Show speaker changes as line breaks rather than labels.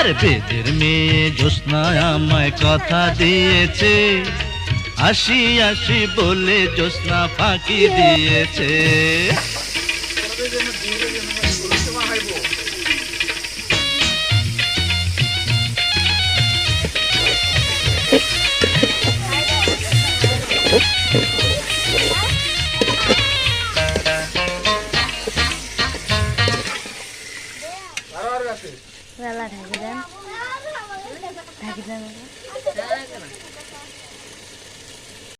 আরে বেদের মেয়ে জ্যোৎস্না আমায় কথা দিয়েছে, আসি আসি বলে জ্যোৎস্না ফাঁকি দিয়েছে।
বেলা ঢাকি দেন, ঢাকি দেন।